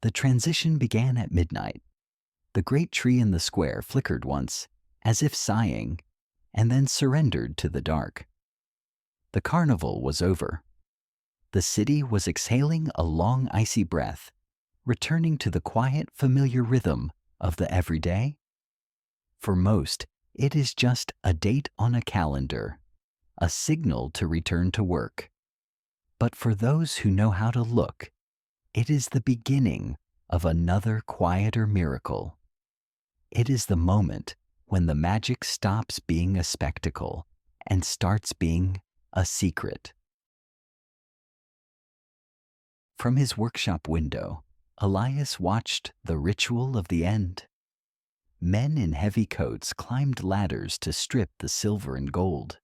The transition began at midnight. The great tree in the square flickered once, as if sighing, and then surrendered to the dark. The carnival was over. The city was exhaling a long, icy breath, returning to the quiet, familiar rhythm of the everyday. For most, it is just a date on a calendar, a signal to return to work. But for those who know how to look, it is the beginning of another quieter miracle. It is the moment when the magic stops being a spectacle and starts being a secret. From his workshop window, Elias watched the ritual of the end. Men in heavy coats climbed ladders to strip the silver and gold.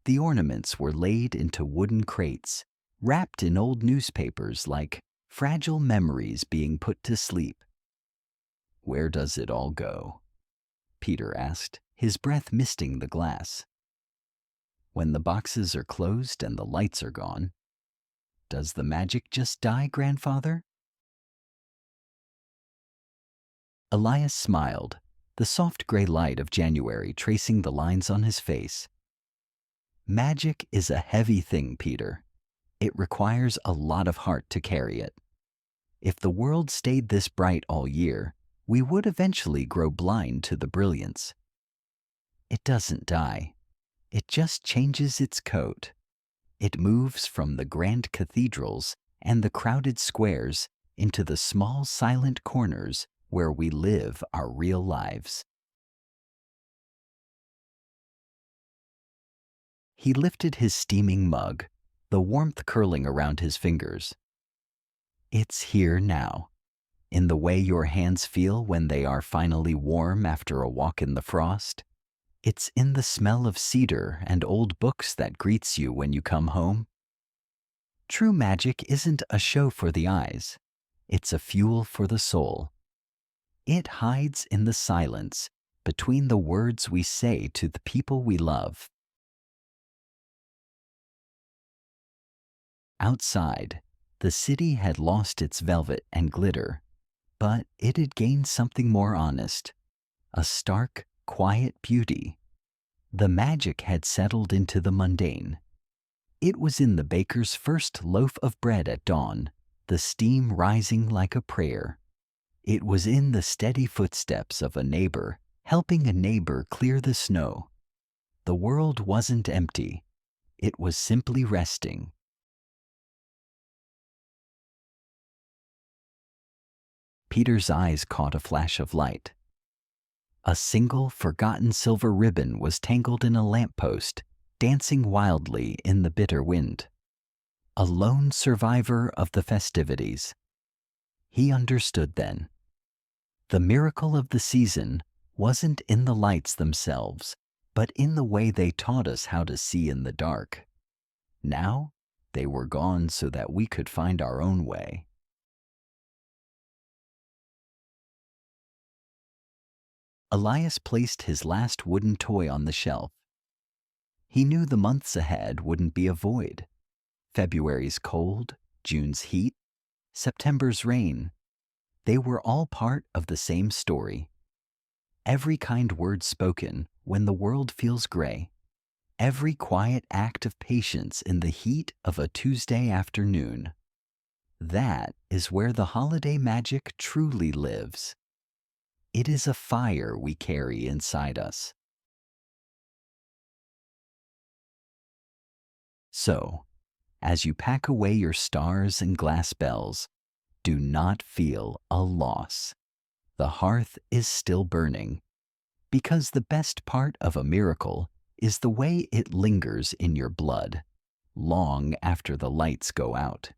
The ornaments were laid into wooden crates, wrapped in old newspapers like fragile memories being put to sleep. "Where does it all go?" Peter asked, his breath misting the glass. "When the boxes are closed and the lights are gone, does the magic just die, grandfather?" Elias smiled, the soft gray light of January tracing the lines on his face. "Magic is a heavy thing, Peter. It requires a lot of heart to carry it. If the world stayed this bright all year, we would eventually grow blind to the brilliance. It doesn't die. It just changes its coat. It moves from the grand cathedrals and the crowded squares into the small, silent corners where we live our real lives." He lifted his steaming mug, the warmth curling around his fingers. "It's here now, in the way your hands feel when they are finally warm after a walk in the frost. It's in the smell of cedar and old books that greets you when you come home. True magic isn't a show for the eyes. It's a fuel for the soul. It hides in the silence between the words we say to the people we love." Outside, the city had lost its velvet and glitter, but it had gained something more honest, a stark, quiet beauty. The magic had settled into the mundane. It was in the baker's first loaf of bread at dawn, the steam rising like a prayer. It was in the steady footsteps of a neighbor helping a neighbor clear the snow. The world wasn't empty. It was simply resting. Peter's eyes caught a flash of light. A single forgotten silver ribbon was tangled in a lamppost, dancing wildly in the bitter wind. A lone survivor of the festivities. He understood then. The miracle of the season wasn't in the lights themselves, but in the way they taught us how to see in the dark. Now, they were gone so that we could find our own way. Elias placed his last wooden toy on the shelf. He knew the months ahead wouldn't be a void. February's cold, June's heat, September's rain. They were all part of the same story. Every kind word spoken when the world feels gray. Every quiet act of patience in the heat of a Tuesday afternoon. That is where the holiday magic truly lives. It is a fire we carry inside us. So, as you pack away your stars and glass bells, do not feel a loss. The hearth is still burning, because the best part of a miracle is the way it lingers in your blood, long after the lights go out.